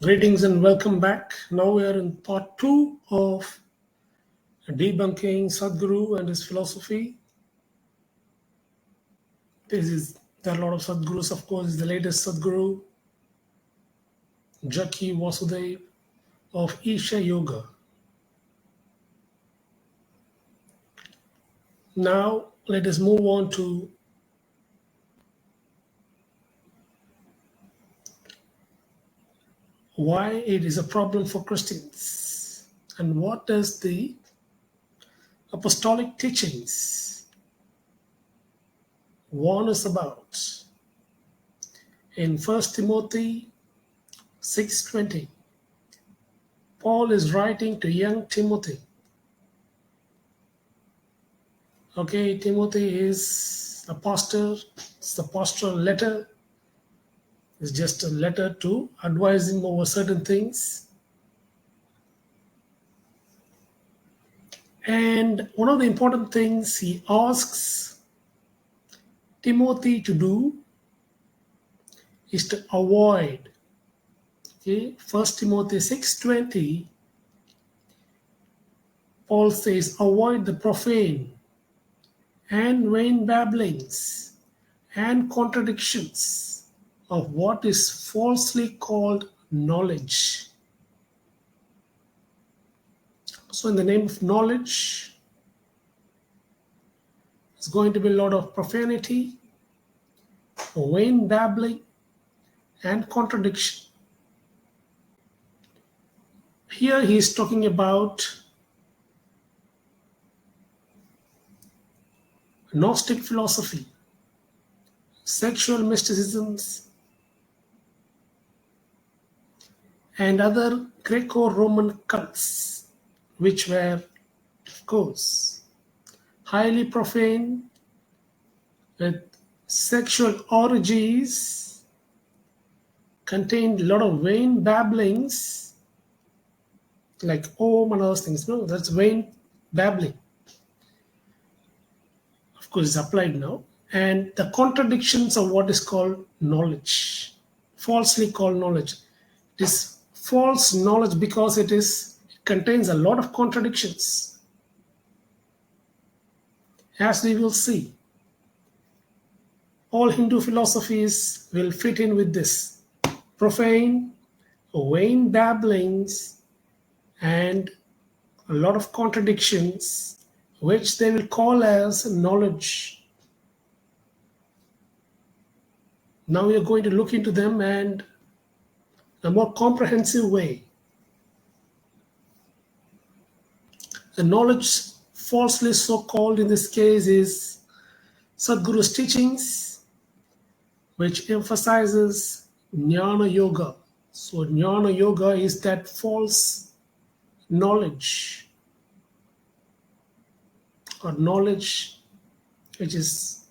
Greetings and welcome back. Now we are in part 2 of Debunking Sadhguru and his philosophy. There are a lot of Sadhgurus, of course. The latest Sadhguru, Jaggi Vasudev of Isha Yoga. Now let us move on to why it is a problem for Christians and what does the apostolic teachings warn us about. In 1 Timothy 6:20, Paul is writing to young Timothy. Okay, Timothy is a pastor. It's a pastoral letter. It's just a letter to advise him over certain things. And one of the important things he asks Timothy to do is to avoid. Okay, 1 Timothy 6:20, Paul says, avoid the profane and vain babblings and contradictions of what is falsely called knowledge. So in the name of knowledge, there's going to be a lot of profanity, vain babbling, and contradiction. Here he is talking about Gnostic philosophy, sexual mysticisms, and other Greco-Roman cults, which were, of course, highly profane, with sexual orgies, contained a lot of vain babblings, like Om and other things. No, that's vain babbling. Of course, it's applied now. And the contradictions of what is called knowledge, falsely called knowledge. It is false knowledge because it contains a lot of contradictions. As we will see, all Hindu philosophies will fit in with this. Profane, vain babblings, and a lot of contradictions, which they will call as knowledge. Now we are going to look into them and a more comprehensive way. The knowledge falsely so called in this case is Sadhguru's teachings, which emphasizes Jnana Yoga. So Jnana Yoga is that false knowledge, or knowledge which is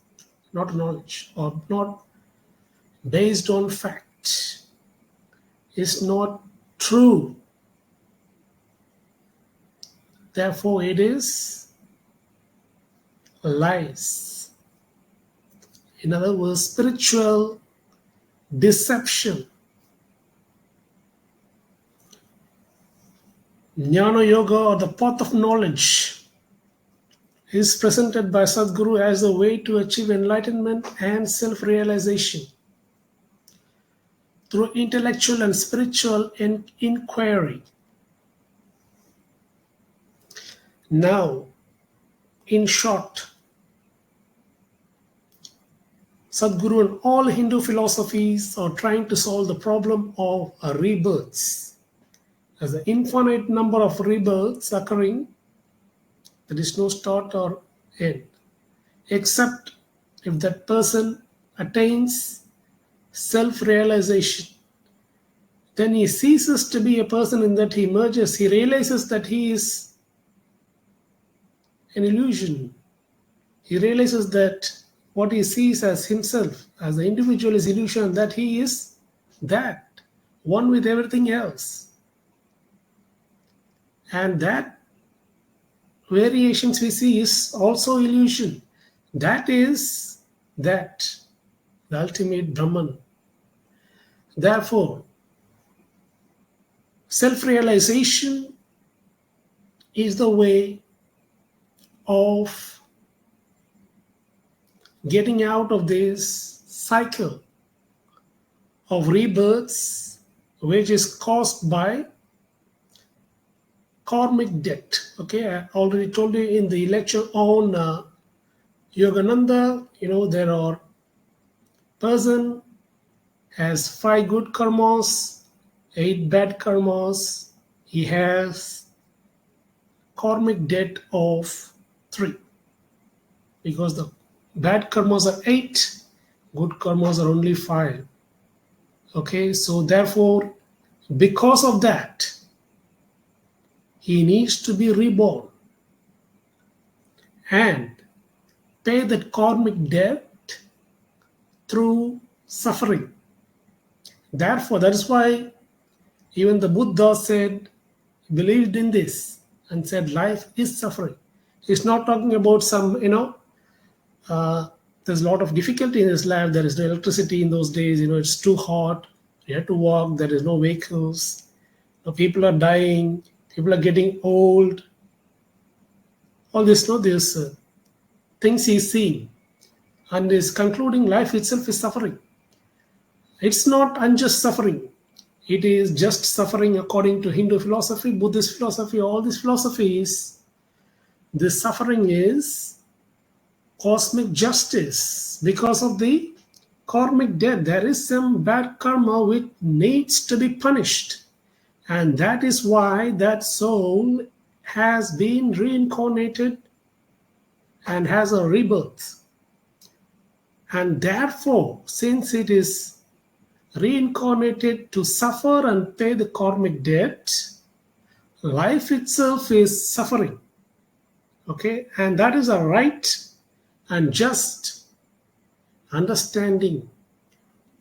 not knowledge or not based on fact, is not true. Therefore, it is lies. In other words, spiritual deception. Jnana Yoga, or the path of knowledge, is presented by Sadhguru as a way to achieve enlightenment and self-realization through intellectual and spiritual inquiry. Now, in short, Sadhguru and all Hindu philosophies are trying to solve the problem of rebirths. As an infinite number of rebirths occurring, there is no start or end, except if that person attains self-realization. Then he ceases to be a person in that he merges. He realizes that he is an illusion. He realizes that what he sees as himself, as the individual, is illusion, that he is that, one with everything else. And that variations we see is also illusion. That is that, the ultimate Brahman. Therefore, Self-realization is the way of getting out of this cycle of rebirths, which is caused by karmic debt. Okay, I already told you in the lecture on Yogananda, there are person has 5 good karmas, 8 bad karmas. He has karmic debt of 3 because the bad karmas are 8, good karmas are only 5. Okay, so therefore, because of that, he needs to be reborn and pay that karmic debt through suffering. Therefore, that is why even the Buddha said, believed in this and said life is suffering. He's not talking about some, there's a lot of difficulty in this life. There is no electricity in those days. It's too hot. You have to walk. There is no vehicles. People are dying. People are getting old. All this, these things he's seeing. And is concluding life itself is suffering. It's not unjust suffering. It is just suffering according to Hindu philosophy, Buddhist philosophy, all these philosophies. This suffering is cosmic justice because of the karmic debt. There is some bad karma which needs to be punished. And that is why that soul has been reincarnated and has a rebirth. And therefore, since it is reincarnated to suffer and pay the karmic debt, life itself is suffering. Okay, and that is a right and just understanding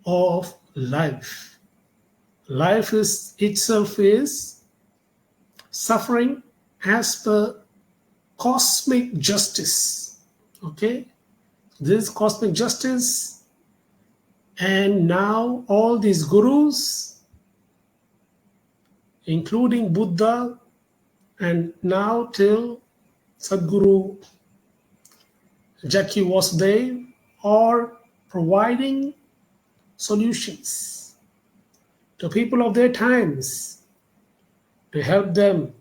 of life. Life is itself is suffering as per cosmic justice. Okay, this is cosmic justice. And now all these gurus, including Buddha, and now till Sadhguru Jaggi Vasudev, are providing solutions to people of their times to help them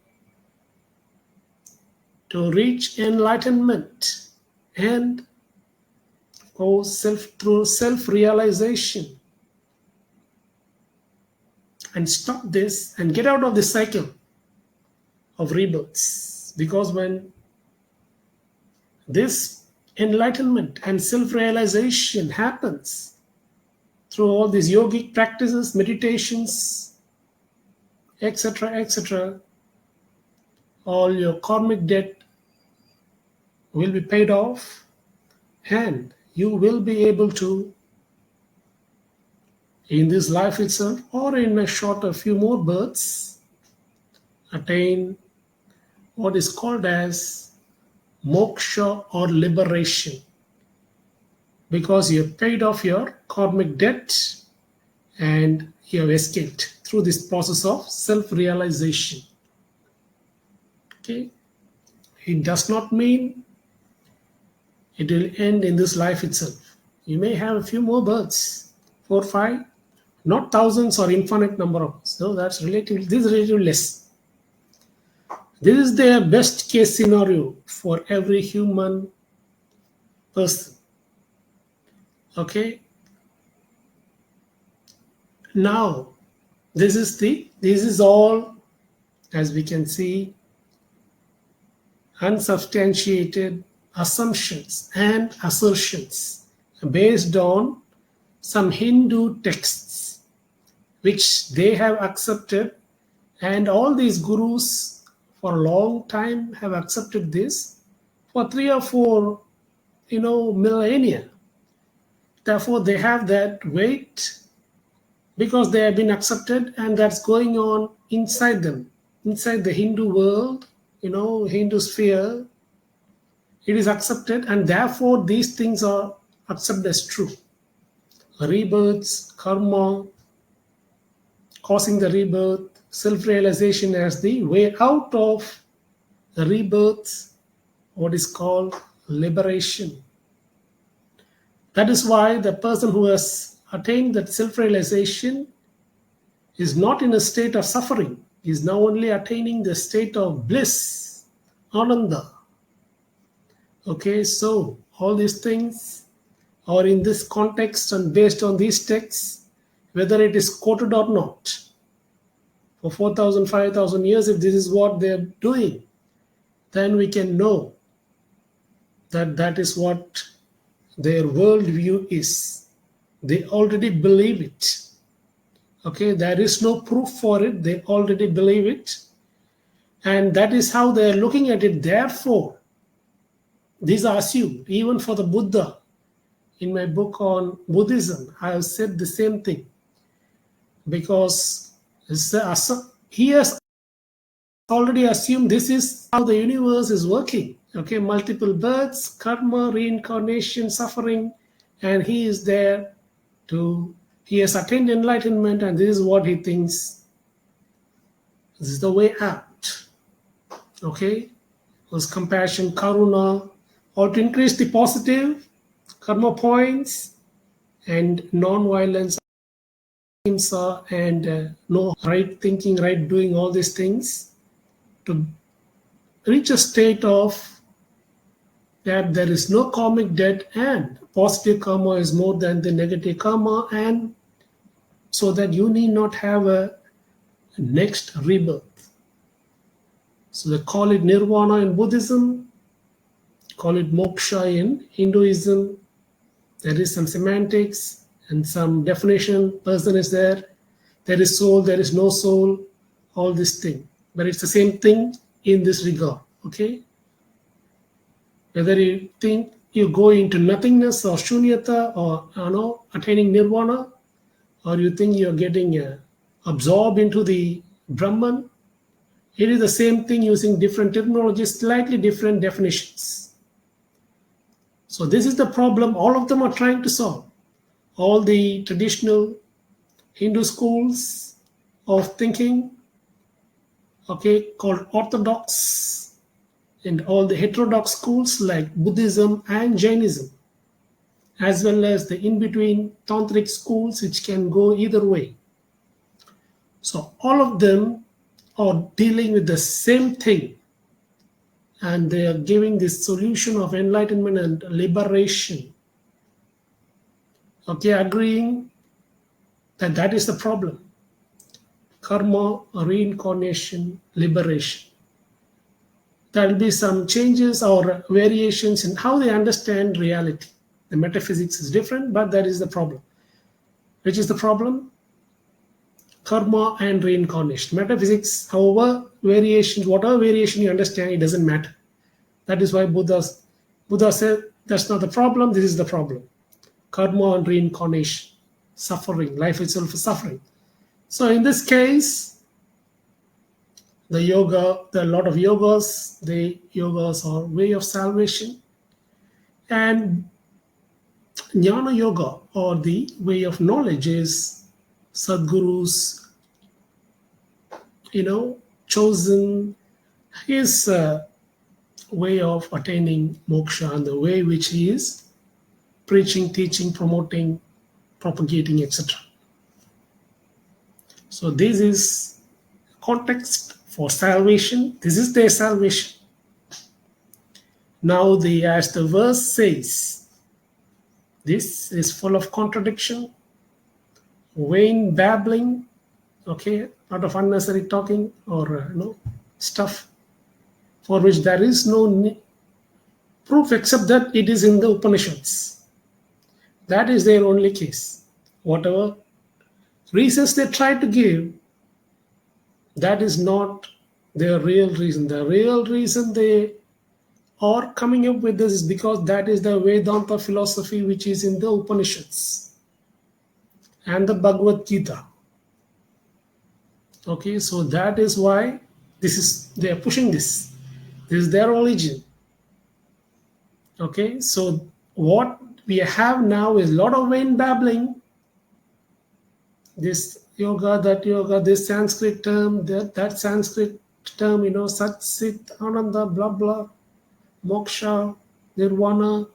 to reach enlightenment and through self-realization and stop this and get out of this cycle of rebirths. Because when this enlightenment and self-realization happens through all these yogic practices, meditations, etc., all your karmic debt will be paid off and you will be able to, in this life itself or in a few more births, attain what is called as moksha or liberation, because you have paid off your karmic debt and you have escaped through this process of self-realization. Okay, it does not mean it will end in this life itself. You may have a few more births, 4, 5, not thousands or infinite number of births. No, that's relatively, this is relatively less. This is the best case scenario for every human person. Okay. Now, this is all, as we can see, unsubstantiated assumptions and assertions based on some Hindu texts which they have accepted, and all these gurus for a long time have accepted this for 3 or 4 millennia. Therefore they have that weight because they have been accepted, and that's going on inside them, inside the Hindu world, Hindu sphere. It is accepted, and therefore these things are accepted as true. Rebirths, karma, causing the rebirth, self-realization as the way out of the rebirth, what is called liberation. That is why the person who has attained that self-realization is not in a state of suffering. He is now only attaining the state of bliss, ananda. Okay, so all these things are in this context and based on these texts, whether it is quoted or not. For 4,000, 5,000 years, if this is what they are doing, then we can know that that is what their worldview is. They already believe it. Okay, there is no proof for it. They already believe it. And that is how they are looking at it. Therefore, these are assumed. Even for the Buddha, in my book on Buddhism, I have said the same thing. Because he has already assumed this is how the universe is working. Okay, multiple births, karma, reincarnation, suffering, and he is there he has attained enlightenment, and this is what he thinks. This is the way out. Okay, was compassion, karuna, or to increase the positive karma points and non-violence, ahimsa, and no right thinking, right doing, all these things to reach a state of that there is no karmic debt and positive karma is more than the negative karma, and so that you need not have a next rebirth. So they call it nirvana in Buddhism, call it moksha in Hinduism. There is some semantics and some definition. Person is there. There is soul, there is no soul, all this thing. But it's the same thing in this regard. Okay? Whether you think you go into nothingness or shunyata or attaining nirvana, or you think you're getting absorbed into the Brahman, it is the same thing using different terminologies, slightly different definitions. So this is the problem all of them are trying to solve. All the traditional Hindu schools of thinking, okay, called orthodox, and all the heterodox schools like Buddhism and Jainism, as well as the in-between tantric schools which can go either way. So all of them are dealing with the same thing, and they are giving this solution of enlightenment and liberation. Okay, agreeing that that is the problem. Karma, reincarnation, liberation. There will be some changes or variations in how they understand reality. The metaphysics is different, but that is the problem. Which is the problem? Karma and reincarnation. Metaphysics, however, variations, whatever variation you understand, it doesn't matter. That is why Buddha said that's not the problem, this is the problem. Karma and reincarnation, suffering, life itself is suffering. So in this case, the yoga, there are a lot of yogas. The yogas are way of salvation. And jnana yoga, or the way of knowledge, is Sadhguru's, chosen his way of attaining moksha, and the way which he is preaching, teaching, promoting, propagating, etc. So this is context for salvation. This is their salvation. Now, as the verse says, this is full of contradiction, vain babbling, okay, lot of unnecessary talking or stuff for which there is no proof except that it is in the Upanishads. That is their only case. Whatever reasons they try to give, that is not their real reason. The real reason they are coming up with this is because that is the Vedanta philosophy which is in the Upanishads and the Bhagavad Gita. Okay, so that is why they are pushing this. This is their religion. Okay, so what we have now is a lot of vain babbling. This yoga, this Sanskrit term, that Sanskrit term, Sat, Sit, Ananda, blah, blah, moksha, nirvana,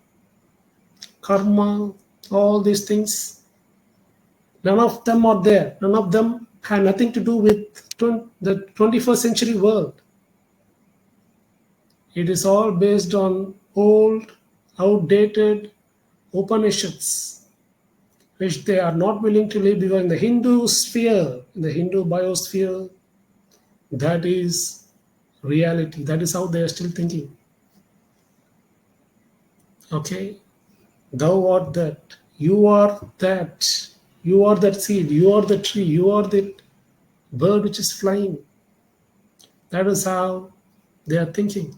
karma, all these things. None of them are there. None of them have nothing to do with the 21st century world. It is all based on old, outdated Upanishads, which they are not willing to leave, because in the Hindu sphere, in the Hindu biosphere, that is reality. That is how they are still thinking. Okay? Thou art that. You are that. You are that seed. You are the tree. You are the bird which is flying. That is how they are thinking.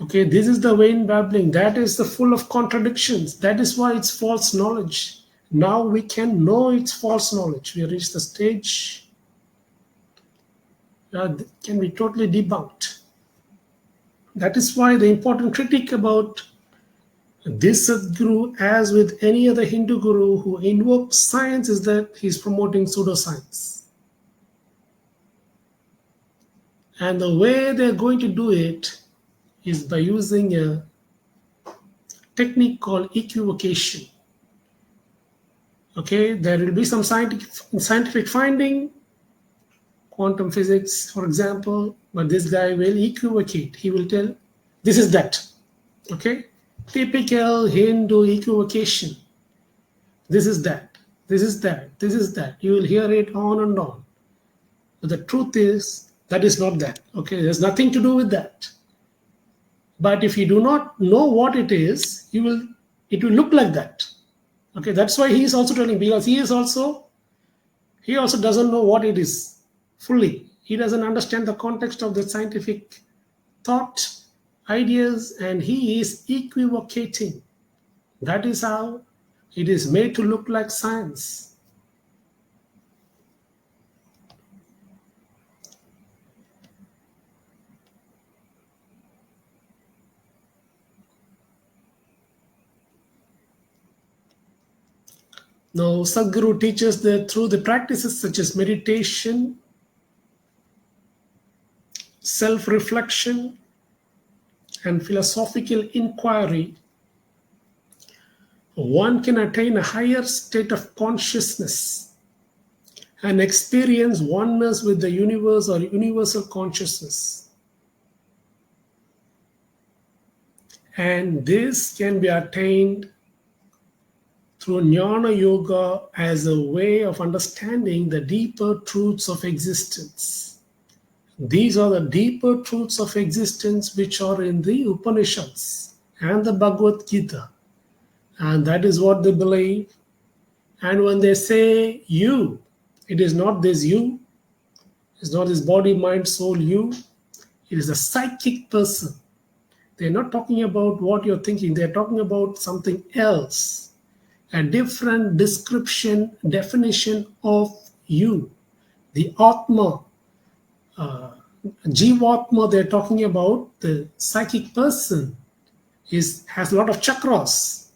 Okay, this is the vain babbling. That is the full of contradictions. That is why it's false knowledge. Now we can know it's false knowledge. We reach the stage that can be totally debunked. That is why the important critique about this Sadhguru, as with any other Hindu guru who invokes science, is that he's promoting pseudoscience. And the way they're going to do it is by using a technique called equivocation. Okay, there will be some scientific finding, quantum physics, for example, but this guy will equivocate. He will tell, this is that. Okay, typical Hindu equivocation. This is that. This is that. This is that. You will hear it on and on. But the truth is, that is not that. Okay, there's nothing to do with that. But if you do not know what it is, it will look like that. Okay, that's why he is also telling, because he also doesn't know what it is fully. He doesn't understand the context of the scientific thought, ideas, and he is equivocating. That is how it is made to look like science. Now, Sadhguru teaches that through the practices such as meditation, self-reflection, and philosophical inquiry, one can attain a higher state of consciousness and experience oneness with the universe or universal consciousness. And this can be attained through Jnana Yoga as a way of understanding the deeper truths of existence. These are the deeper truths of existence which are in the Upanishads and the Bhagavad Gita. And that is what they believe. And when they say you, it is not this you. It's not this body, mind, soul, you. It is a psychic person. They're not talking about what you're thinking. They're talking about something else. A different definition of you. The Atma, Jivatma, they're talking about the psychic person has a lot of chakras.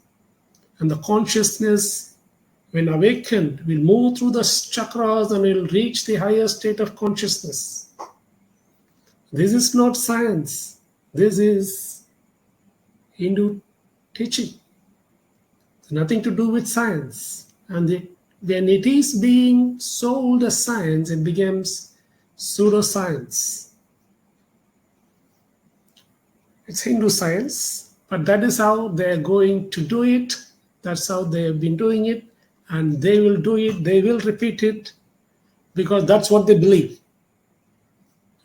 And the consciousness, when awakened, will move through the chakras and will reach the higher state of consciousness. This is not science. This is Hindu teaching. Nothing to do with science. And when it is being sold as science, it becomes pseudoscience. It's Hindu science, but that is how they're going to do it. That's how they have been doing it, and they will do it. They will repeat it because that's what they believe.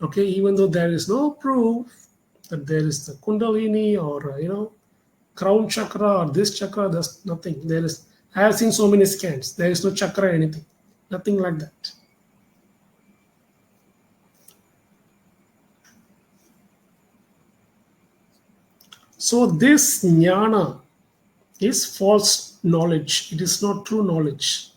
Okay, even though there is no proof that there is the Kundalini or crown chakra or this chakra, there's nothing. I have seen so many scans. There is no chakra, anything. Nothing like that. So this jnana is false knowledge. It is not true knowledge.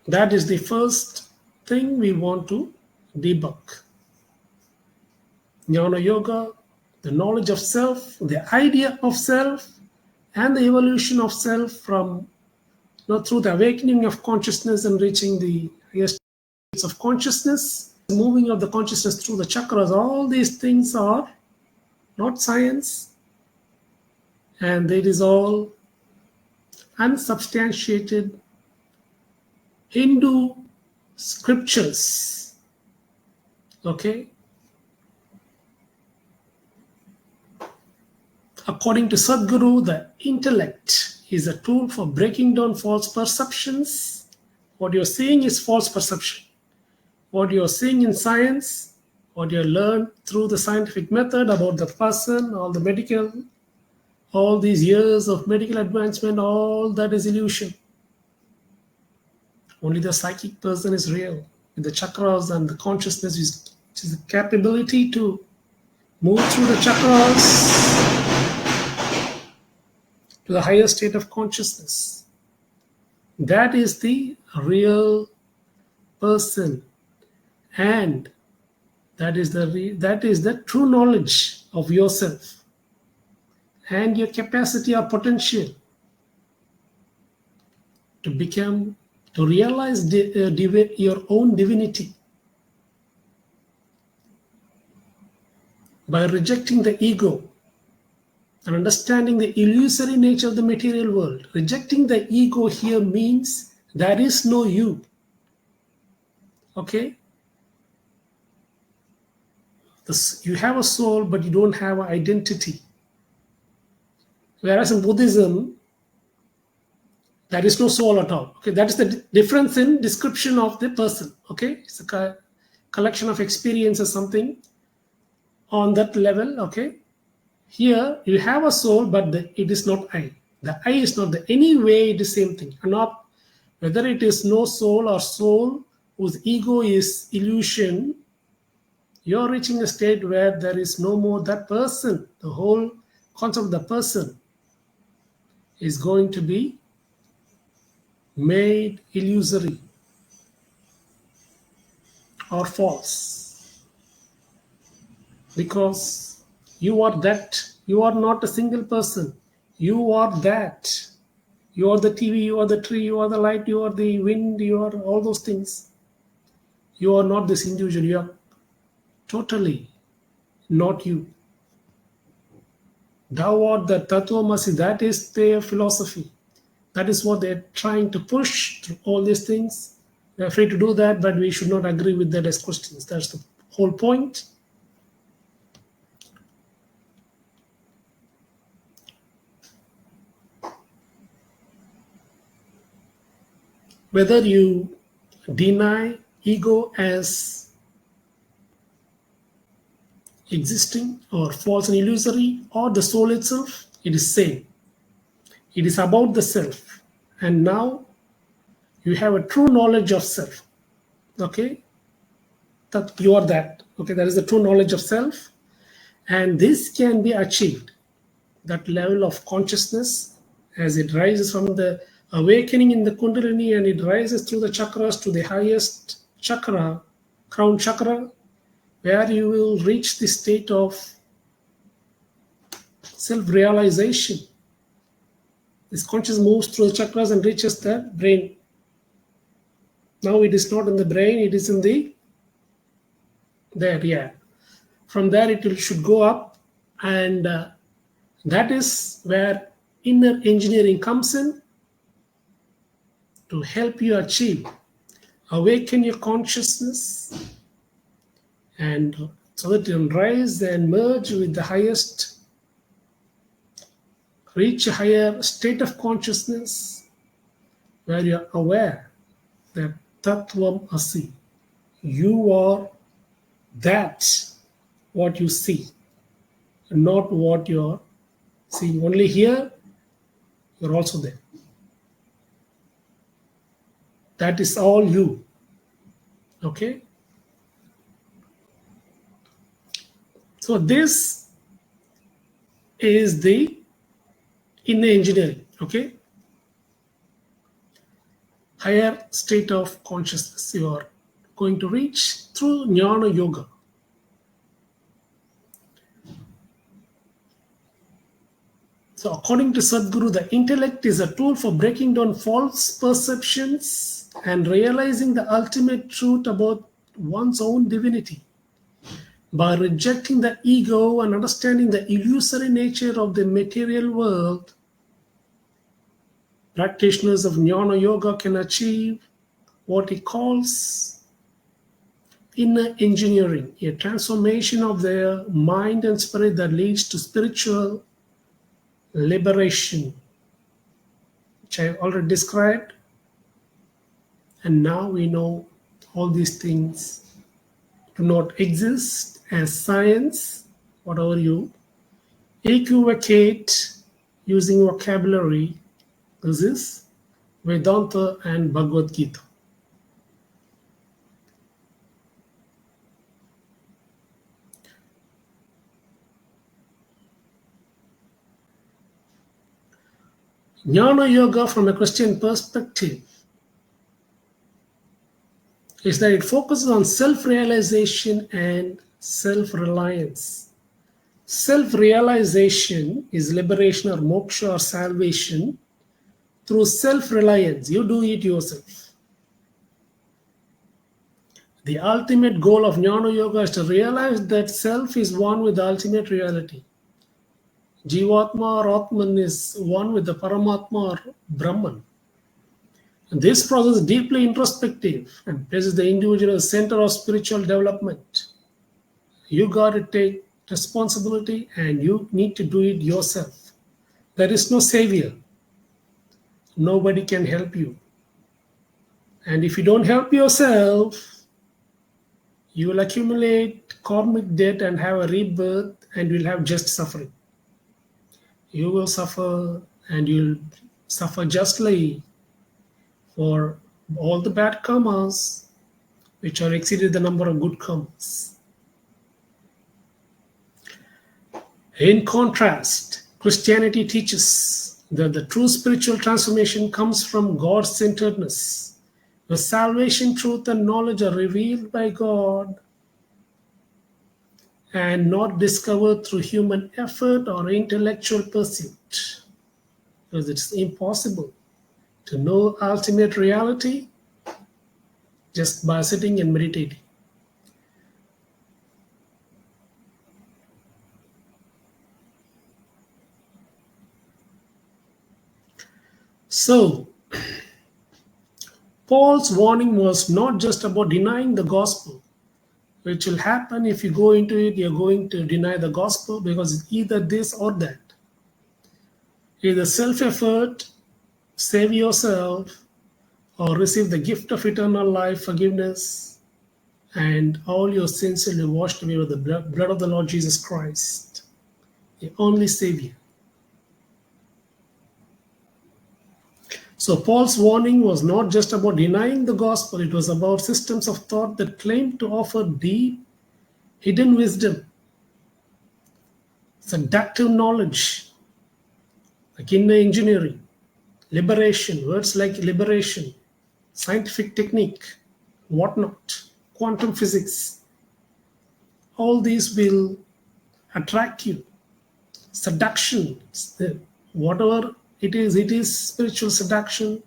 That is the first thing we want to debunk. Jnana yoga, the knowledge of self, the idea of self, and the evolution of self from Now, through the awakening of consciousness and reaching the highest states of consciousness, moving of the consciousness through the chakras, all these things are not science, and it is all unsubstantiated Hindu scriptures. Okay? According to Sadhguru, the intellect is a tool for breaking down false perceptions. What you're seeing is false perception. What you're seeing in science, what you learn through the scientific method about the person, all the medical, all these years of medical advancement, all that is illusion. Only the psychic person is real. With the chakras and the consciousness, which is the capability to move through the chakras to the higher state of consciousness. That is the real person, and that is the true knowledge of yourself and your capacity or potential to realize your own divinity by rejecting the ego and understanding the illusory nature of the material world. Rejecting the ego here means there is no you. Okay? You have a soul, but you don't have an identity. Whereas in Buddhism, there is no soul at all. Okay, that is the difference in description of the person. Okay, it's a collection of experiences, something on that level. Okay, here you have a soul, but it is not I. The I is not the anyway. It is same thing. And not whether it is no soul or soul whose ego is illusion. You're reaching a state where there is no more that person. The whole concept of the person is going to be made illusory or false, because you are that. You are not a single person. You are that. You are the TV, you are the tree, you are the light, you are the wind, you are all those things. You are not this individual. You are totally not you. Thou art the Tatvamasi. That is their philosophy. That is what they're trying to push through all these things. We're free to do that, but we should not agree with that as Christians. That's the whole point. Whether you deny ego as existing or false and illusory, or the soul itself, it is same. It is about the self. And now you have a true knowledge of self. Okay? That you are that. Okay, that is the true knowledge of self. And this can be achieved. That level of consciousness, as it rises from the awakening in the Kundalini and it rises through the chakras to the highest chakra, crown chakra, where you will reach the state of self-realization. This consciousness moves through the chakras and reaches the brain. Now it is not in the brain, it is in there, yeah. From there it should go up, and that is where inner engineering comes in to help you awaken your consciousness, and so that you can rise and merge with the highest, reach a higher state of consciousness where you are aware that Tattvam Asi, you are that what you see, not what you are seeing. Only here, you're also there. That is all you. Okay? So this is the inner engineering. Okay? Higher state of consciousness you are going to reach through Jnana Yoga. So, according to Sadhguru, the intellect is a tool for breaking down false perceptions and realizing the ultimate truth about one's own divinity. By rejecting the ego and understanding the illusory nature of the material world, practitioners of Jnana Yoga can achieve what he calls inner engineering, a transformation of their mind and spirit that leads to spiritual liberation, which I already described. And now we know all these things do not exist as science, whatever you equivocate using vocabulary. This is Vedanta and Bhagavad Gita. Jnana Yoga, from a Christian perspective, is that it focuses on self-realization and self-reliance. Self-realization is liberation or moksha or salvation through self-reliance. You do it yourself. The ultimate goal of Jnana Yoga is to realize that self is one with the ultimate reality. Jivatma or Atman is one with the Paramatma or Brahman. And this process is deeply introspective and places the individual at the center of spiritual development. You got to take responsibility and you need to do it yourself. There is no savior. Nobody can help you. And if you don't help yourself, you will accumulate karmic debt and have a rebirth and will have just suffering. You will suffer and you'll suffer justly for all the bad karmas which are exceeded the number of good karmas. In contrast, Christianity teaches that the true spiritual transformation comes from God-centeredness, where salvation, truth, and knowledge are revealed by God and not discovered through human effort or intellectual pursuit. Because it's impossible to know ultimate reality just by sitting and meditating. So, Paul's warning was not just about denying the gospel, which will happen if you go into it, you're going to deny the gospel because it's either this or that. Either self effort, save yourself, or receive the gift of eternal life, forgiveness, and all your sins will be washed away with the blood of the Lord Jesus Christ, the only Savior. So Paul's warning was not just about denying the gospel, it was about systems of thought that claimed to offer deep, hidden wisdom, seductive knowledge, like inner engineering, liberation, words like liberation, scientific technique, whatnot, quantum physics. All these will attract you. Seduction, whatever it is spiritual seduction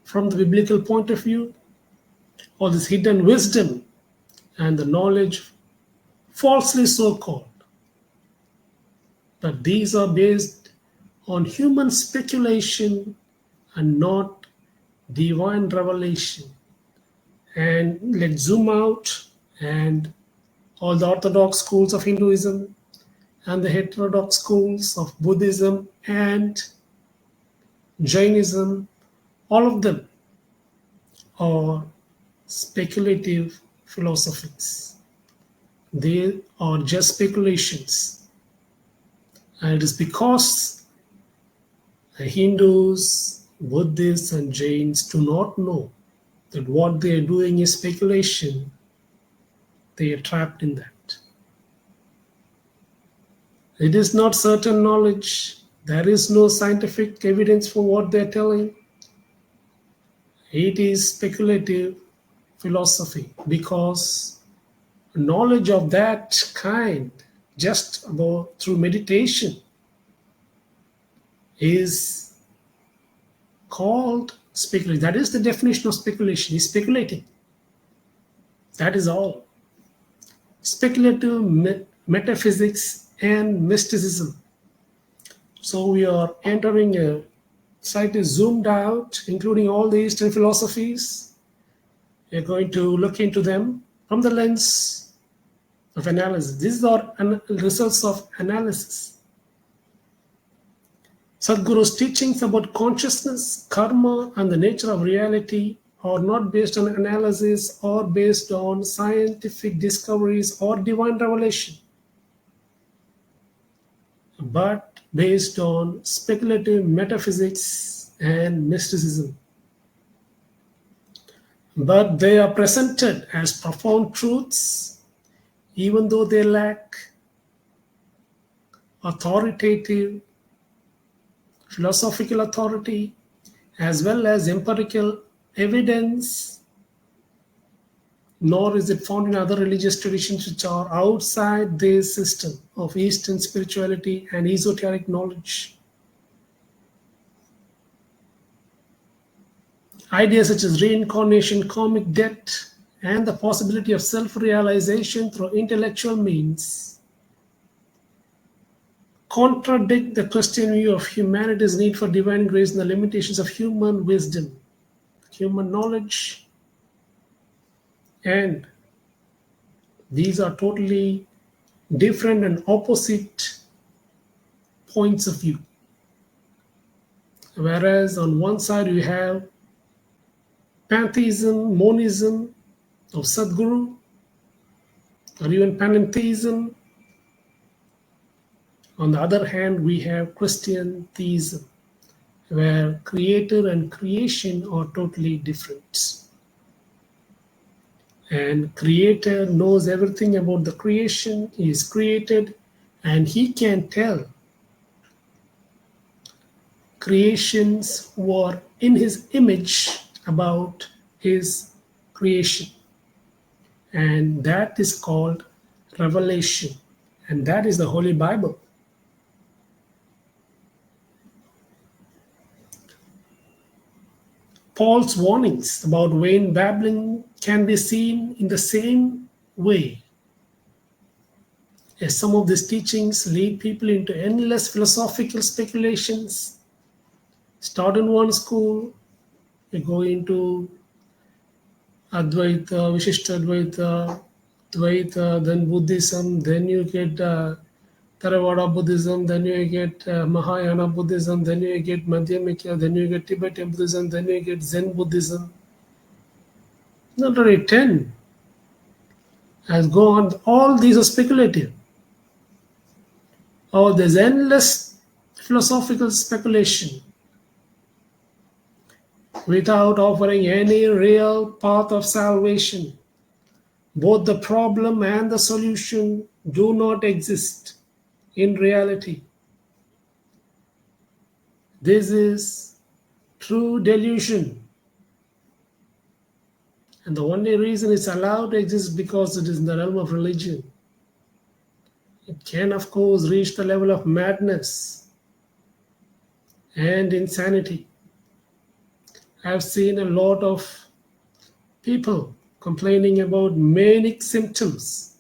from the biblical point of view. All this hidden wisdom and the knowledge, falsely so called. But these are based on human speculation and not divine revelation. And let's zoom out, and all the orthodox schools of Hinduism and the heterodox schools of Buddhism and Jainism, all of them are speculative philosophies. They are just speculations. And it is because the Hindus, Buddhists, and Jains do not know that what they are doing is speculation, they are trapped in that. It is not certain knowledge. There is no scientific evidence for what they are telling. It is speculative philosophy because knowledge of that kind, just about through meditation, is called speculation. That is the definition of speculation. He's speculating. That is all. Speculative metaphysics and mysticism. So we are entering a slightly zoomed out, including all the Eastern philosophies. We are going to look into them from the lens of analysis. These are results of analysis. Sadhguru's teachings about consciousness, karma, and the nature of reality are not based on analysis or based on scientific discoveries or divine revelation, but based on speculative metaphysics and mysticism. But they are presented as profound truths, even though they lack authoritative philosophical authority as well as empirical evidence, nor is it found in other religious traditions which are outside this system of Eastern spirituality and esoteric knowledge. Ideas such as reincarnation, karmic debt, and the possibility of self-realization through intellectual means contradict the Christian view of humanity's need for divine grace and the limitations of human wisdom, human knowledge, and these are totally different and opposite points of view. Whereas on one side you have pantheism, monism of Sadhguru, or even panentheism. On the other hand, we have Christian theism, where creator and creation are totally different. And creator knows everything about the creation, he is created, and he can tell creations who are in his image about his creation. And that is called revelation. And that is the Holy Bible. Paul's warnings about vain babbling can be seen in the same way as some of these teachings lead people into endless philosophical speculations. Start in one school, you go into Advaita, Vishishtadvaita, Dvaita, then Buddhism, then you get Theravada Buddhism, then you get Mahayana Buddhism, then you get Madhyamika, then you get Tibetan Buddhism, then you get Zen Buddhism. Not only 10 has gone, all these are speculative. Oh, there's endless philosophical speculation without offering any real path of salvation. Both the problem and the solution do not exist in reality. This is true delusion. And the only reason it's allowed to exist is because it is in the realm of religion. It can, of course, reach the level of madness and insanity. I've seen a lot of people complaining about manic symptoms.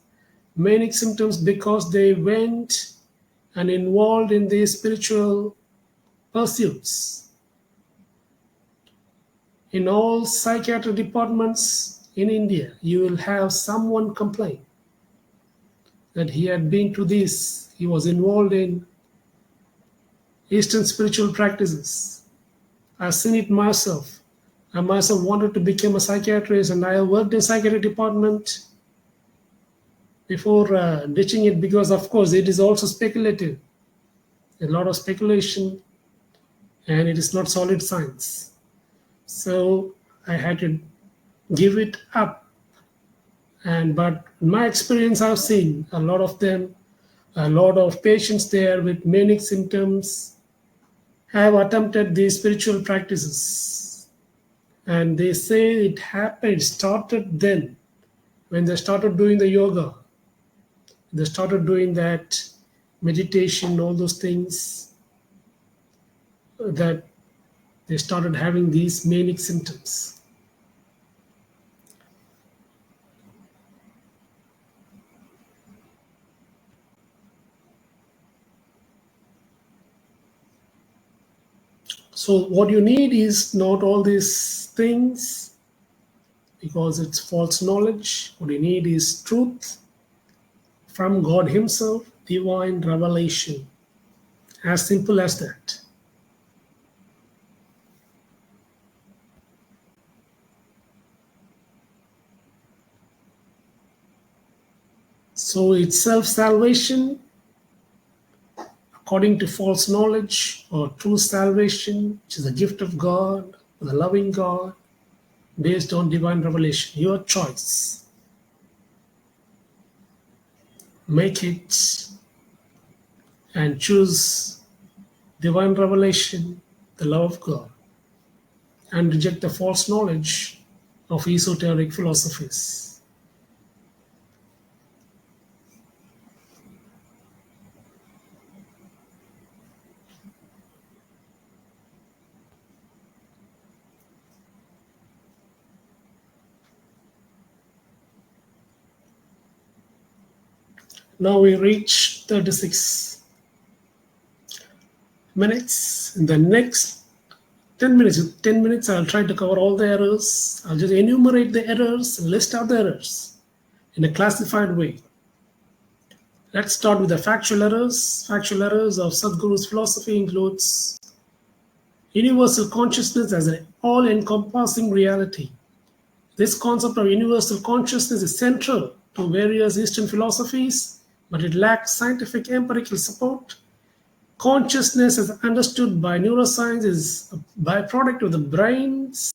Manic symptoms because they went and involved in these spiritual pursuits. In all psychiatric departments in India, you will have someone complain that he had been to this, he was involved in Eastern spiritual practices. I've seen it myself. I myself wanted to become a psychiatrist, and I worked in psychiatric department before ditching it because, of course, it is also speculative. A lot of speculation, and it is not solid science. So I had to give it up. But in my experience, I've seen a lot of them, a lot of patients there with manic symptoms have attempted these spiritual practices. And they say it happened, started then, when they started doing the yoga. They started doing that meditation, all those things. that they started having these manic symptoms. So what you need is not all these things because it's false knowledge. What you need is truth from God Himself, divine revelation. As simple as that. So it's self-salvation according to false knowledge, or true salvation, which is a gift of God, the loving God, based on divine revelation. Your choice. Make it and choose divine revelation, the love of God, and reject the false knowledge of esoteric philosophies. Now we reach 36 minutes. In the next 10 minutes, I'll try to cover all the errors. I'll just enumerate the errors, list out the errors in a classified way. Let's start with the factual errors. Factual errors of Sadhguru's philosophy includes universal consciousness as an all-encompassing reality. This concept of universal consciousness is central to various Eastern philosophies, but it lacks scientific empirical support. Consciousness, as understood by neuroscience, is a byproduct of the brain's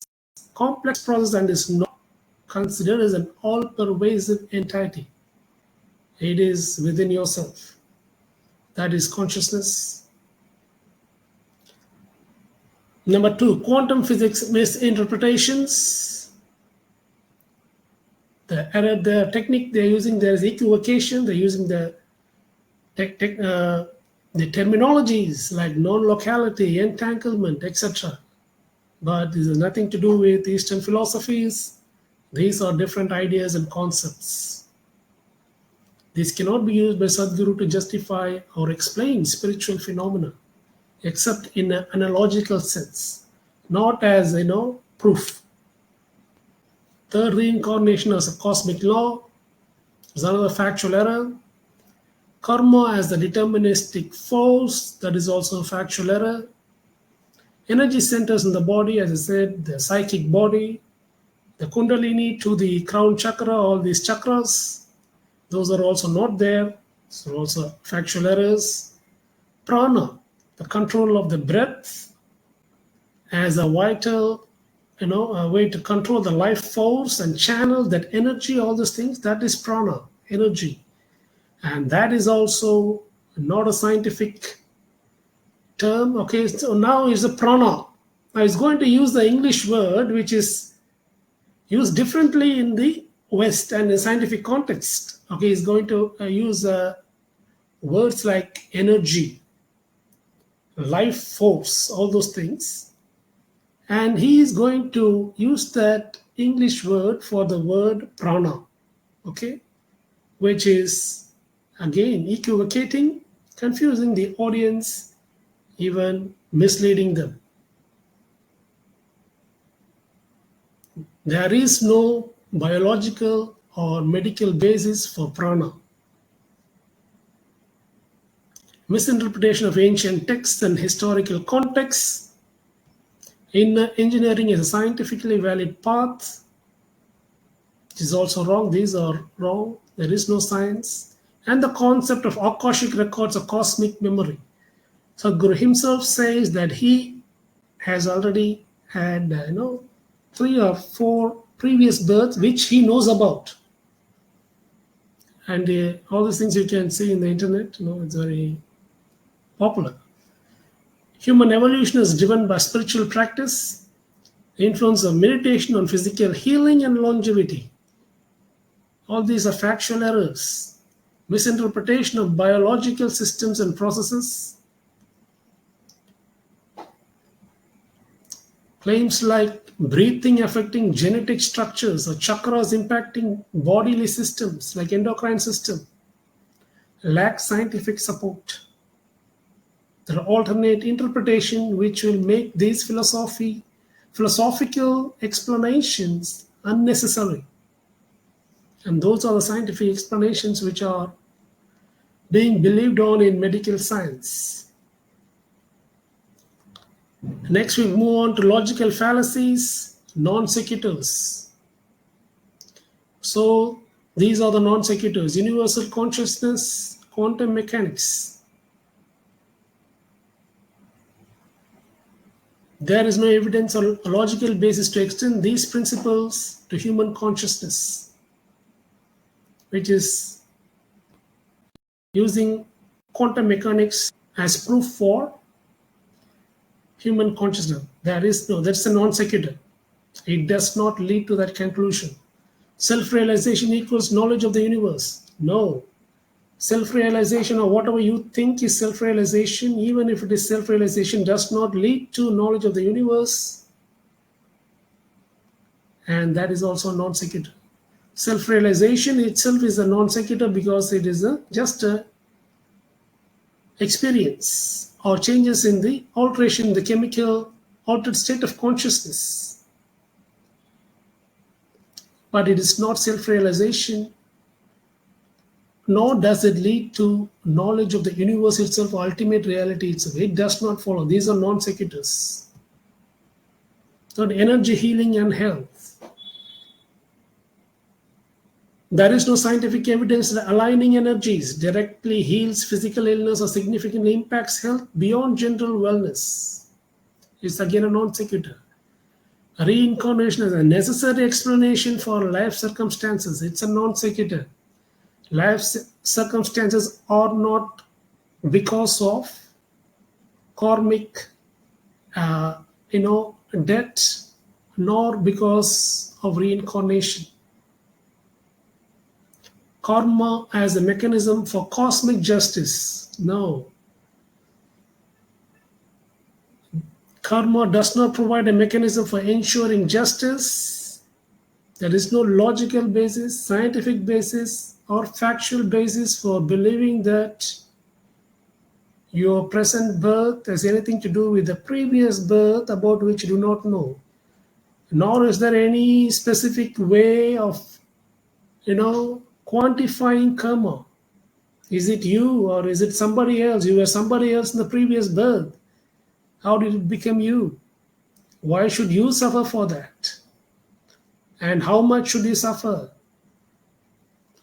complex process and is not considered as an all-pervasive entity. It is within yourself. That is consciousness. Number 2, quantum physics misinterpretations. The technique they're using there is equivocation. They're using the terminologies like non-locality, entanglement, etc. But this has nothing to do with Eastern philosophies. These are different ideas and concepts. This cannot be used by Sadhguru to justify or explain spiritual phenomena, except in an analogical sense, not as proof. Third, reincarnation as a cosmic law is another factual error. Karma as the deterministic force, that is also a factual error. Energy centers in the body, as I said, the psychic body, the kundalini to the crown chakra, all these chakras, those are also not there. So also factual errors. Prana, the control of the breath as a vital, a way to control the life force and channel that energy, all these things, that is prana, energy. And that is also not a scientific term. Okay, so now is a prana. Now it's going to use the English word which is used differently in the West and in scientific context. Okay, he's going to use words like energy, life force, all those things. And he is going to use that English word for the word prana, okay, which is again equivocating, confusing the audience, even misleading them. There is no biological or medical basis for prana. Misinterpretation of ancient texts and historical contexts. Engineering is a scientifically valid path. It is also wrong. These are wrong. There is no science. And the concept of Akashic records or cosmic memory. Sadhguru himself says that he has already had 3 or 4 previous births which he knows about. And all these things you can see in the internet. It's very popular. Human evolution is driven by spiritual practice, the influence of meditation on physical healing and longevity. All these are factual errors. Misinterpretation of biological systems and processes. Claims like breathing affecting genetic structures or chakras impacting bodily systems like endocrine system lack scientific support. There are alternate interpretation which will make these philosophical explanations unnecessary. And those are the scientific explanations which are being believed on in medical science. Next, we move on to logical fallacies, non sequiturs. So, these are the non sequiturs: universal consciousness, quantum mechanics. There is no evidence or logical basis to extend these principles to human consciousness, which is using quantum mechanics as proof for human consciousness. That's a non sequitur. It does not lead to that conclusion. Self-realization equals knowledge of the universe. No. Self-realization, or whatever you think is self-realization, even if it is self-realization, does not lead to knowledge of the universe. And that is also non sequitur. Self-realization itself is a non sequitur because it is just a experience or changes in the alteration, the chemical altered state of consciousness. But it is not self-realization, nor does it lead to knowledge of the universe itself or ultimate reality itself. It does not follow. These are non sequiturs. Third, energy, healing, and health. There is no scientific evidence that aligning energies directly heals physical illness or significantly impacts health beyond general wellness. It's again a non sequitur. Reincarnation is a necessary explanation for life circumstances. It's a non sequitur. Life circumstances are not because of karmic, debt, nor because of reincarnation. Karma as a mechanism for cosmic justice. No. Karma does not provide a mechanism for ensuring justice. There is no logical basis, scientific basis, or factual basis for believing that your present birth has anything to do with the previous birth about which you do not know. Nor is there any specific way of, quantifying karma. Is it you or is it somebody else? You were somebody else in the previous birth. How did it become you? Why should you suffer for that? And how much should you suffer?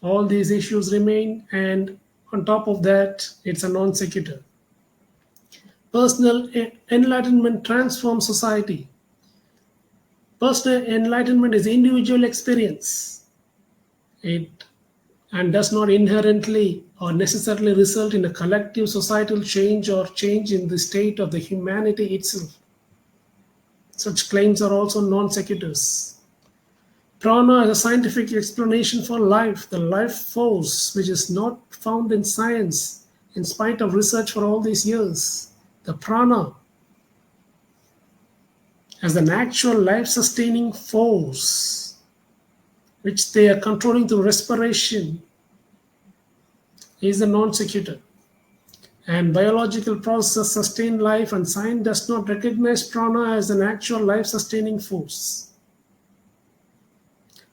All these issues remain, and on top of that, it's a non sequitur. Personal enlightenment transforms society. Personal enlightenment is individual experience. It and does not inherently or necessarily result in a collective societal change or change in the state of the humanity itself. Such claims are also non sequiturs. Prana is a scientific explanation for life, the life force, which is not found in science in spite of research for all these years. The prana as an actual life-sustaining force, which they are controlling through respiration, is a non sequitur. And biological processes sustain life, and science does not recognize prana as an actual life-sustaining force.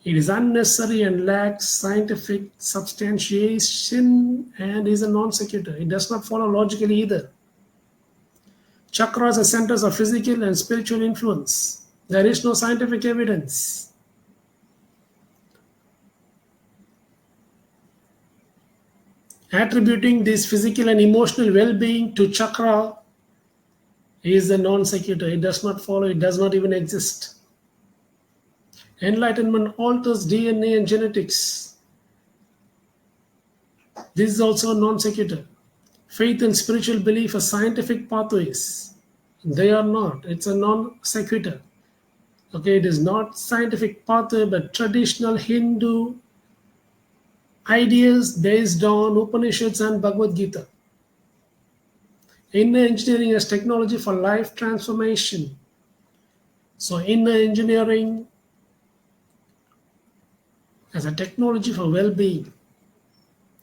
It is unnecessary and lacks scientific substantiation and is a non sequitur. It does not follow logically either. Chakras are centers of physical and spiritual influence. There is no scientific evidence. Attributing this physical and emotional well-being to chakra is a non sequitur. It does not follow, it does not even exist. Enlightenment alters DNA and genetics. This is also a non sequitur. Faith and spiritual belief are scientific pathways. They are not. It's a non sequitur. Okay, it is not scientific pathway, but traditional Hindu ideas based on Upanishads and Bhagavad Gita. Inner engineering as technology for life transformation. So inner engineering as a technology for well-being.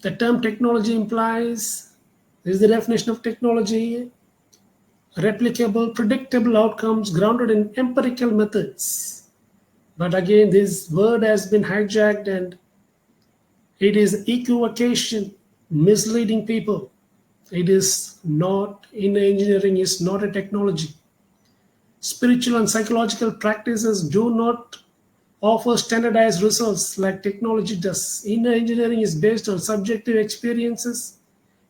The term technology implies, this is the definition of technology, replicable, predictable outcomes grounded in empirical methods. But again, this word has been hijacked and it is equivocation, misleading people. It is not, inner engineering is not a technology. Spiritual and psychological practices do not offer standardized results like technology does. Inner engineering is based on subjective experiences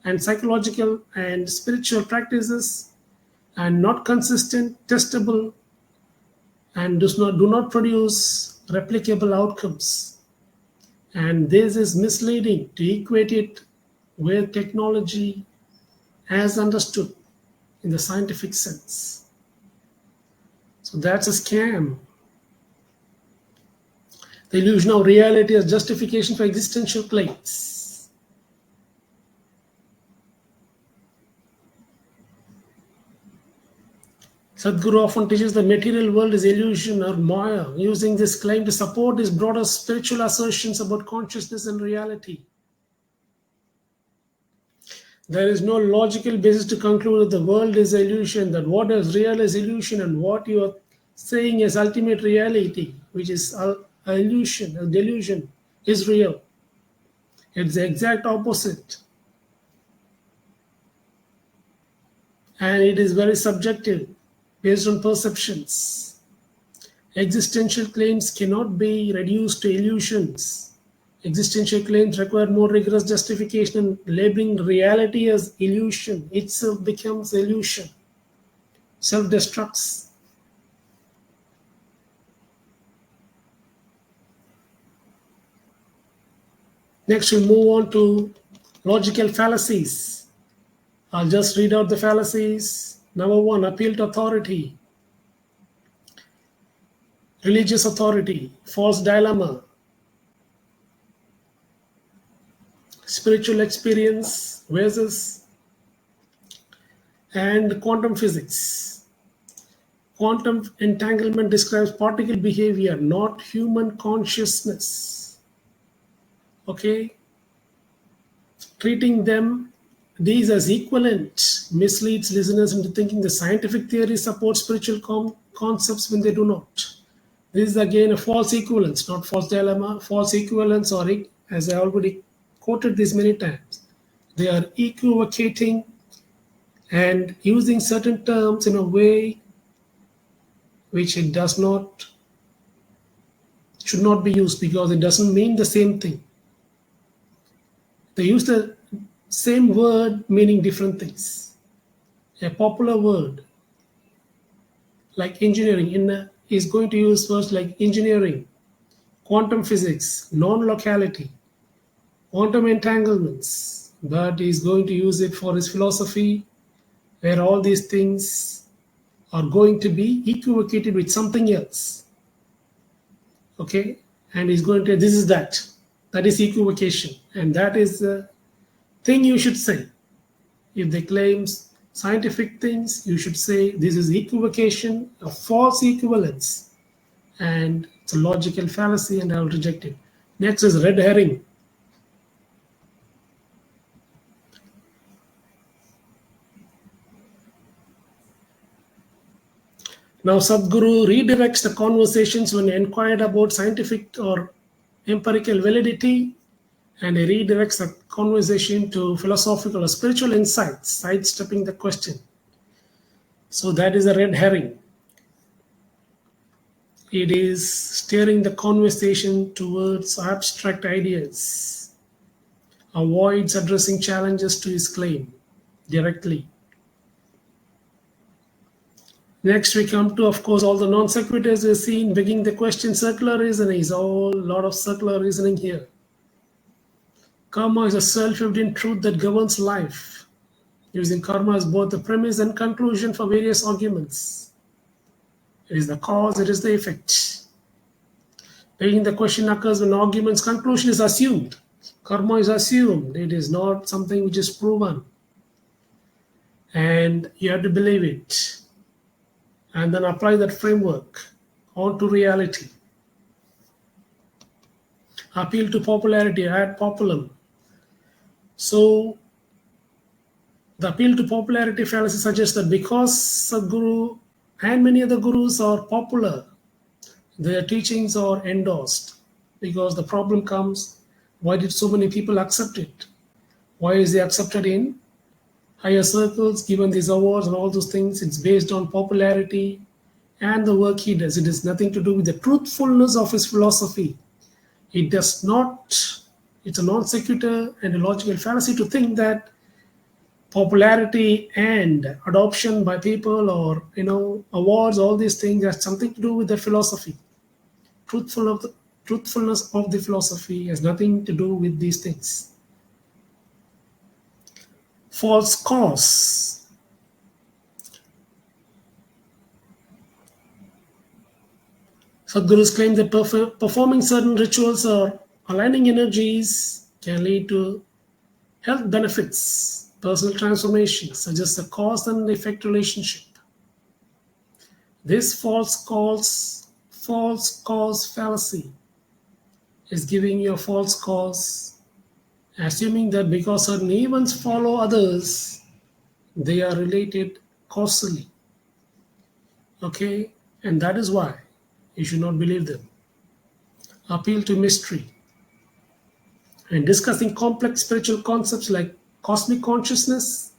and psychological and spiritual practices and not consistent, testable, and do not produce replicable outcomes. And this is misleading to equate it with technology as understood in the scientific sense. So that's a scam. The illusion of reality as justification for existential claims. Sadhguru often teaches the material world is illusion or maya, using this claim to support his broader spiritual assertions about consciousness and reality. There is no logical basis to conclude that the world is illusion, that what is real is illusion, and what you are saying is ultimate reality, which is illusion, a delusion, is real. It's the exact opposite. And it is very subjective, based on perceptions. Existential claims cannot be reduced to illusions. Existential claims require more rigorous justification, and labeling reality as illusion itself becomes illusion, self-destructs. Next, we'll move on to logical fallacies. I'll just read out the fallacies. Number one, appeal to authority. Religious authority, false dilemma. Spiritual experience versus and quantum physics. Quantum entanglement describes particle behavior, not human consciousness. Okay? Treating these as equivalent misleads listeners into thinking the scientific theory supports spiritual concepts when they do not. This is again a false equivalence, not false dilemma. False equivalence, or as I already quoted this many times, they are equivocating and using certain terms in a way which it should not be used, because it doesn't mean the same thing. They use the same word meaning different things. A popular word like engineering is going to use words like engineering, quantum physics, non-locality, quantum entanglements, but he's going to use it for his philosophy, where all these things are going to be equivocated with something else. Okay? And he's going to, this is that. That is equivocation. And that is the thing you should say. If they claim scientific things, you should say this is equivocation, a false equivalence. And it's a logical fallacy, and I'll reject it. Next is red herring. Now, Sadhguru redirects the conversations when inquired about scientific or empirical validity, and he redirects the conversation to philosophical or spiritual insights, sidestepping the question. So that is a red herring. It is steering the conversation towards abstract ideas, avoids addressing challenges to his claim directly. Next, we come to, of course, all the non sequiturs we've seen, begging the question, circular reasoning. Is a lot of circular reasoning here. Karma is a self-evident truth that governs life, using karma as both the premise and conclusion for various arguments. It is the cause, it is the effect. Begging the question occurs when argument's conclusion is assumed. Karma is assumed. It is not something which is proven. And you have to believe it. And then apply that framework. onto reality. Appeal to popularity, ad populum. So the appeal to popularity fallacy suggests that because Sadhguru and many other gurus are popular, their teachings are endorsed. Because the problem comes, why did so many people accept it? Why is it accepted in higher circles, given these awards and all those things? It's based on popularity and the work he does. It has nothing to do with the truthfulness of his philosophy. It does not, it's a non sequitur and a logical fallacy to think that popularity and adoption by people or awards, all these things has something to do with the philosophy. Truthfulness of the philosophy has nothing to do with these things. False cause. Sadhgurus claim that performing certain rituals or aligning energies can lead to health benefits, personal transformation, such as the cause and effect relationship. This false cause fallacy is giving you a false cause, assuming that because certain events follow others, they are related causally. Okay? And that is why you should not believe them. Appeal to mystery. And discussing complex spiritual concepts like cosmic consciousness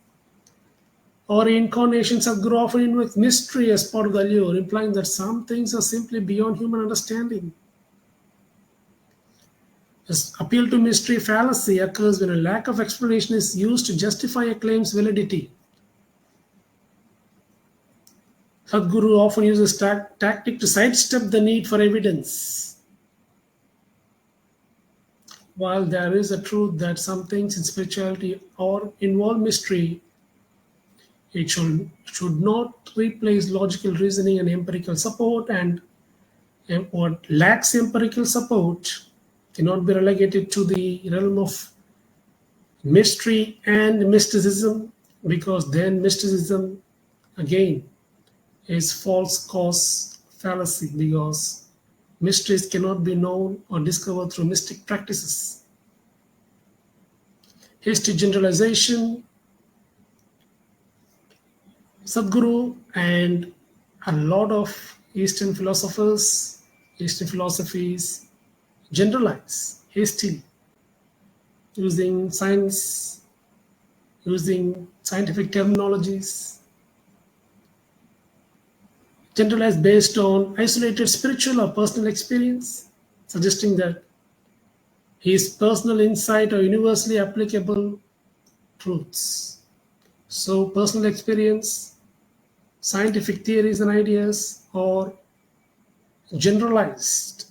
or reincarnations, Sadhguru often invokes mystery as part of the allure, implying that some things are simply beyond human understanding. This appeal to mystery fallacy occurs when a lack of explanation is used to justify a claim's validity. Sadhguru often uses tactic to sidestep the need for evidence. While there is a truth that some things in spirituality or involve mystery, it should not replace logical reasoning and empirical support, and what lacks empirical support cannot be relegated to the realm of mystery and mysticism, because then mysticism again is false cause fallacy, because mysteries cannot be known or discovered through mystic practices. Hasty generalization. Sadhguru and a lot of Eastern philosophers, Eastern philosophies generalize hastily, using science, using scientific terminologies, generalized based on isolated spiritual or personal experience, suggesting that his personal insight or universally applicable truths. So, personal experience, scientific theories and ideas are generalized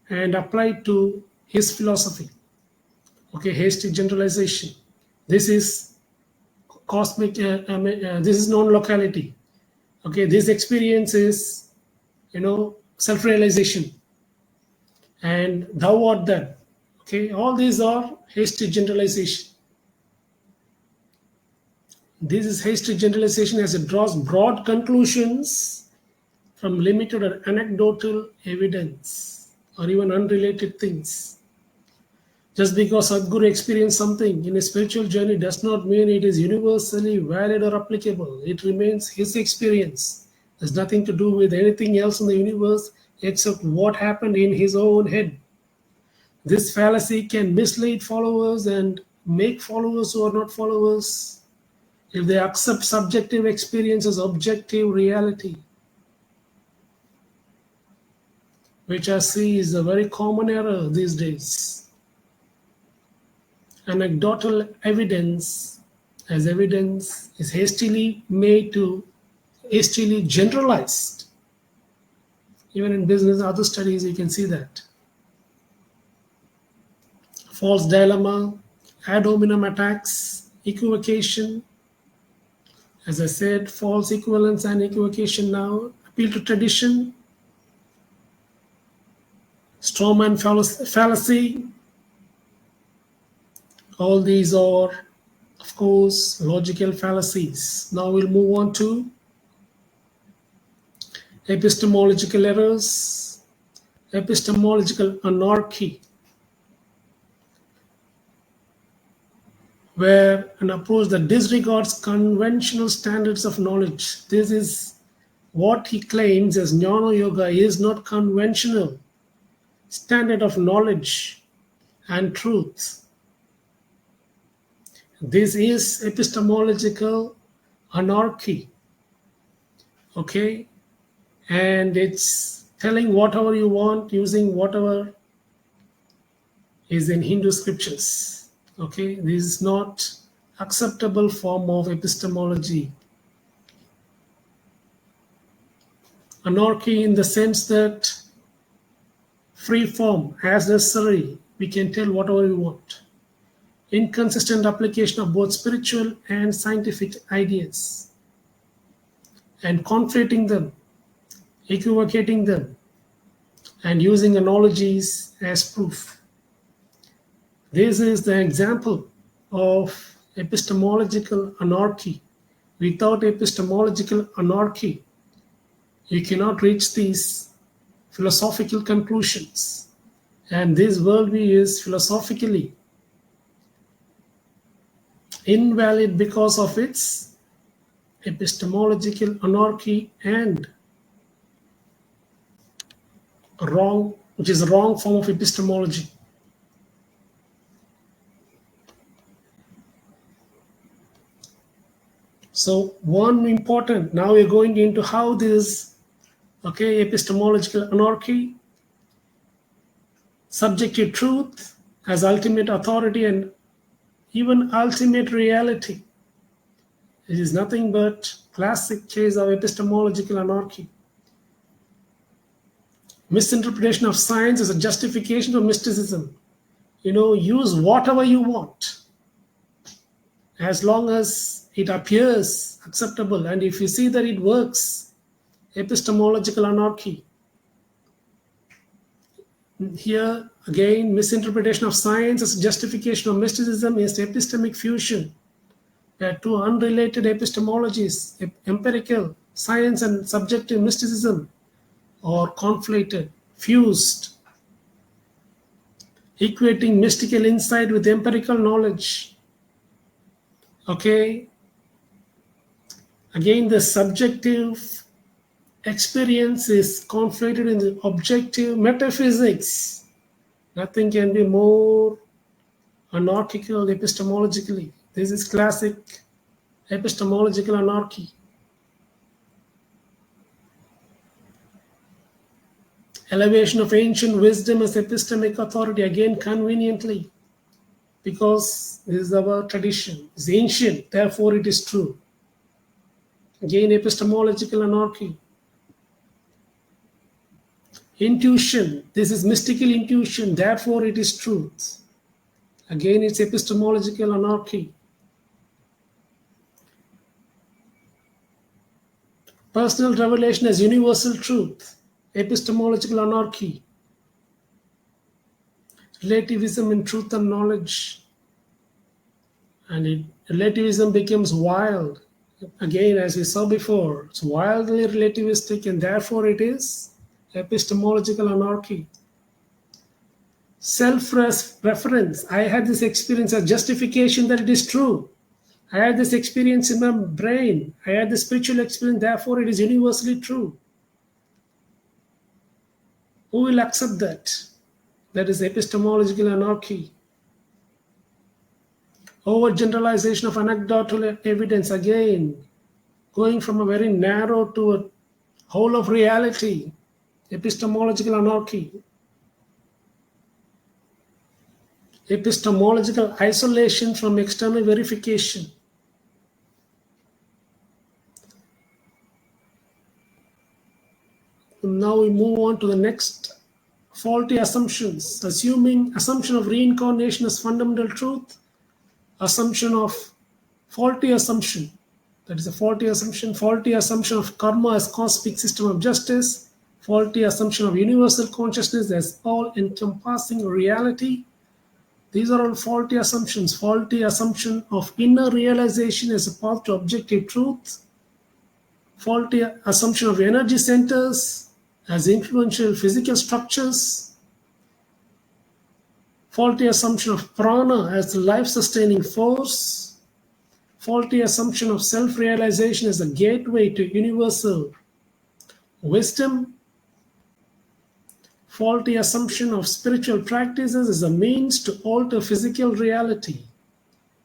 and applied to his philosophy. Okay, hasty generalization. This is cosmic, this is non-locality. Okay, this experience is, self-realization. And thou art that. Okay, all these are hasty generalization. This is hasty generalization as it draws broad conclusions from limited or anecdotal evidence or even unrelated things. Just because Sadhguru experienced something in a spiritual journey does not mean it is universally valid or applicable. It remains his experience. There's nothing to do with anything else in the universe except what happened in his own head. This fallacy can mislead followers and make followers who are not followers if they accept subjective experience as objective reality, which I see is a very common error these days. Anecdotal evidence as evidence is hastily generalized. Even in business, other studies, you can see that. False dilemma, ad hominem attacks, equivocation. As I said, false equivalence and equivocation now. Appeal to tradition, strawman fallacy. All these are, of course, logical fallacies. Now we'll move on to epistemological errors, epistemological anarchy, where an approach that disregards conventional standards of knowledge. This is what he claims as Jnana Yoga is not conventional standard of knowledge and truth. This is epistemological anarchy. Okay? And it's telling whatever you want using whatever is in Hindu scriptures. Okay? This is not acceptable form of epistemology. Anarchy in the sense that free form, as necessary, we can tell whatever we want. Inconsistent application of both spiritual and scientific ideas, and conflating them, equivocating them, and using analogies as proof. This is the example of epistemological anarchy. Without epistemological anarchy, you cannot reach these philosophical conclusions. And this worldview is philosophically invalid because of its epistemological anarchy and wrong, which is a wrong form of epistemology. So one important, now we're going into how this, epistemological anarchy, subjective truth as ultimate authority and even ultimate reality. It is nothing but classic case of epistemological anarchy. Misinterpretation of science as a justification for mysticism. Use whatever you want, as long as it appears acceptable, and if you see that it works, epistemological anarchy. Here again, misinterpretation of science as justification of mysticism is epistemic fusion, where two unrelated epistemologies, empirical science and subjective mysticism, are conflated, fused, equating mystical insight with empirical knowledge. Okay, again the subjective experience is conflated in the objective metaphysics. Nothing can be more anarchical epistemologically. This is classic epistemological anarchy. Elevation of ancient wisdom as epistemic authority, again conveniently, because this is our tradition. It's ancient, therefore it is true. Again, epistemological anarchy. Intuition, this is mystical intuition, therefore it is truth. Again, it's epistemological anarchy. Personal revelation as universal truth, epistemological anarchy. Relativism in truth and knowledge. And relativism becomes wild. Again, as we saw before, it's wildly relativistic, and therefore it is epistemological anarchy. Self-reference. I had this experience as justification that it is true. I had this experience in my brain. I had the spiritual experience, therefore it is universally true. Who will accept that? That is epistemological anarchy. Overgeneralization of anecdotal evidence, again, going from a very narrow to a whole of reality. Epistemological anarchy. Epistemological isolation from external verification. Now we move on to the next. Faulty assumptions. Assumption of reincarnation as fundamental truth. Faulty assumption. That is a faulty assumption. Faulty assumption of karma as cosmic system of justice. Faulty assumption of universal consciousness as all-encompassing reality. These are all faulty assumptions. Faulty assumption of inner realization as a path to objective truth. faulty assumption of energy centers as influential physical structures, faulty assumption of prana as the life-sustaining force, faulty assumption of self-realization as a gateway to universal wisdom, faulty assumption of spiritual practices as a means to alter physical reality,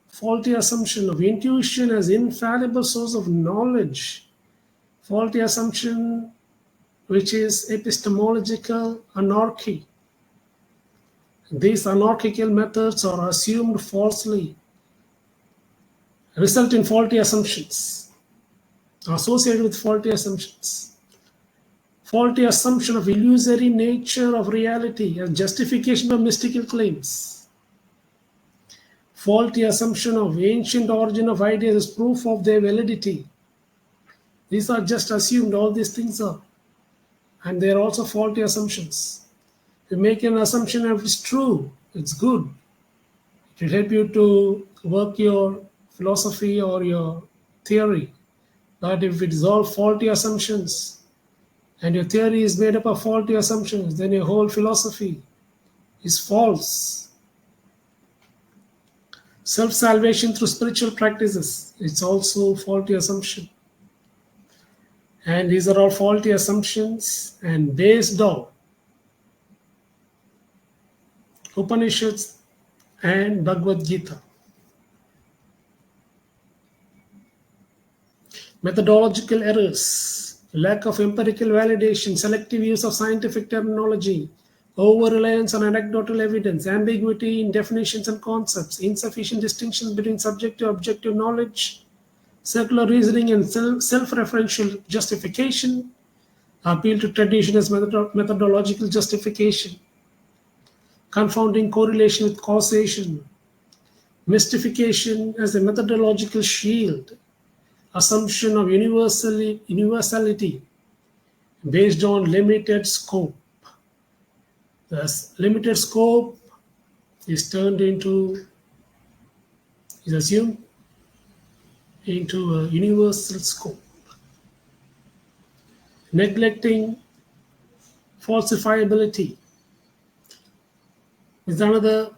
faulty assumption of intuition as infallible source of knowledge, faulty assumption which is epistemological anarchy. These anarchical methods are assumed falsely, result in faulty assumptions, associated with faulty assumptions. Faulty assumption of illusory nature of reality as justification of mystical claims. Faulty assumption of ancient origin of ideas as proof of their validity. These are just assumed, all these things are. And they are also faulty assumptions. You make an assumption if it's true, it's good. It will help you to work your philosophy or your theory. But if it is all faulty assumptions and your theory is made up of faulty assumptions, then your whole philosophy is false. Self-salvation through spiritual practices, it's also faulty assumption. And these are all faulty assumptions and based on Upanishads and Bhagavad Gita. Methodological errors, lack of empirical validation, selective use of scientific terminology, over-reliance on anecdotal evidence, ambiguity in definitions and concepts, insufficient distinctions between subjective and objective knowledge, circular reasoning and self-referential justification, appeal to tradition as methodological justification, confounding correlation with causation, mystification as a methodological shield, assumption of universality based on limited scope. Thus, limited scope is assumed into a universal scope. Neglecting falsifiability is another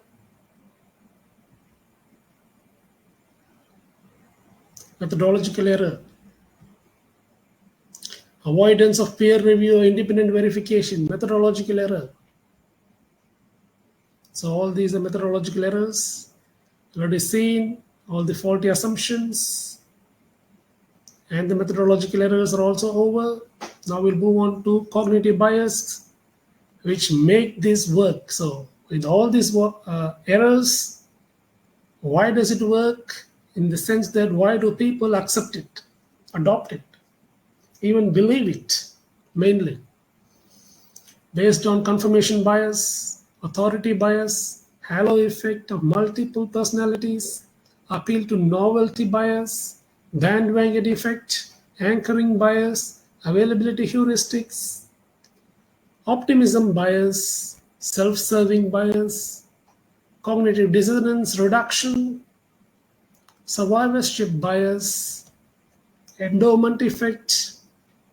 methodological error. Avoidance of peer review or independent verification, methodological error. So all these are methodological errors. Already seen all the faulty assumptions and the methodological errors are also over. Now we'll move on to cognitive bias, which make this work. So with all these errors, why does it work? In the sense that why do people accept it, adopt it, even believe it, mainly? Based on confirmation bias, authority bias, halo effect of multiple personalities, appeal to novelty bias, bandwagon effect, anchoring bias, availability heuristics, optimism bias, self-serving bias, cognitive dissonance reduction, survivorship bias, endowment effect,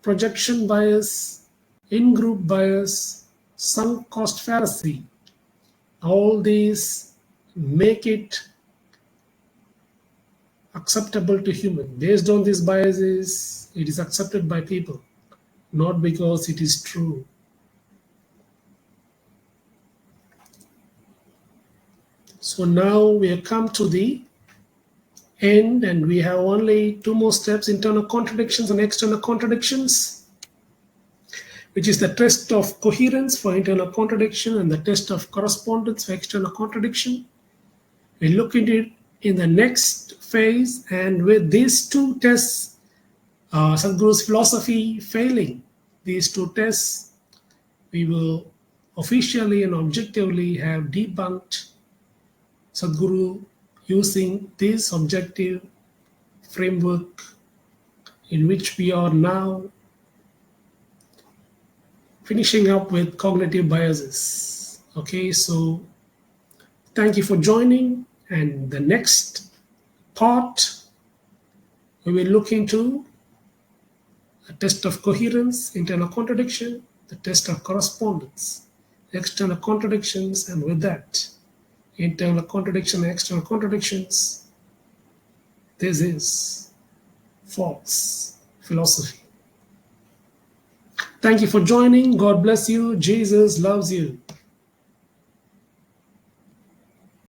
projection bias, in-group bias, sunk cost fallacy. All these make it acceptable to human. Based on these biases, it is accepted by people, not because it is true. So now we have come to the end and we have only two more steps: internal contradictions and external contradictions, which is the test of coherence for internal contradiction and the test of correspondence for external contradiction. We'll look into it in the next phase, and with these two tests, Sadhguru's philosophy failing these two tests, we will officially and objectively have debunked Sadhguru using this objective framework in which we are now finishing up with cognitive biases. Okay, so thank you for joining, and the next part we will look into a test of coherence, internal contradiction, the test of correspondence, external contradictions, and with that, internal contradiction, external contradictions, this is false philosophy. Thank you for joining. God bless you. Jesus loves you.